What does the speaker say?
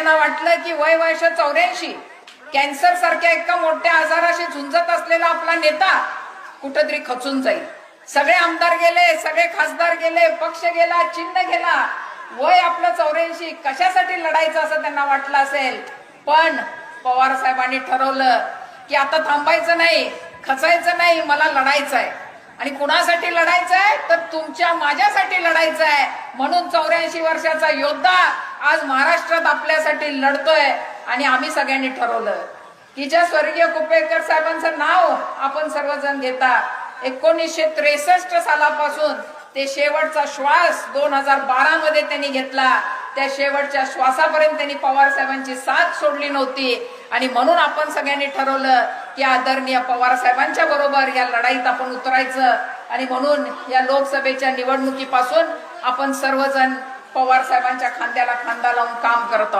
सगळ्यांना वाटलं की वय वर्ष 84 कॅन्सर सारख्या एका मोठ्या आजाराशी झुंजत असलेला आपला नेता कुठेतरी खचून जाईल. सगळे आमदार गेले, सगळे खासदार गेले, पक्ष गेला, चिन्ह गेला, वय आपलं 84, कशासाठी लढायचं असं त्यांना वाटलं असेल. पण पवार साहेबांनी ठरवलं की आता थांबायचं नाही, खचायचं नाही, मला लढायचं आहे. आणि कुणासाठी लढायचं आहे तर तुमच्या माझ्यासाठी लढायचं आहे. म्हणून 84 वर्षाचा योद्धा आज महाराष्ट्रात आपल्यासाठी लढतोय. आणि आम्ही सगळ्यांनी ठरवलं की ज्या स्वर्गीय कुपेकर साहेबांचं नाव आपण सर्वजण घेता, 1963 सालापासून ते शेवटचा श्वास 2012 मध्ये त्यांनी घेतला, त्या शेवटच्या श्वासापर्यंत त्यांनी पवार साहेबांची साथ सोडली नव्हती. आणि म्हणून आपण सगळ्यांनी ठरवलं की आदरणीय पवार साहेबांच्या बरोबर या लढाईत आपण उतरायचं. आणि म्हणून या लोकसभेच्या निवडणुकीपासून आपण सर्वजण पवार साहेबांच्या खांद्याला खांदा लावून काम करत आहोत.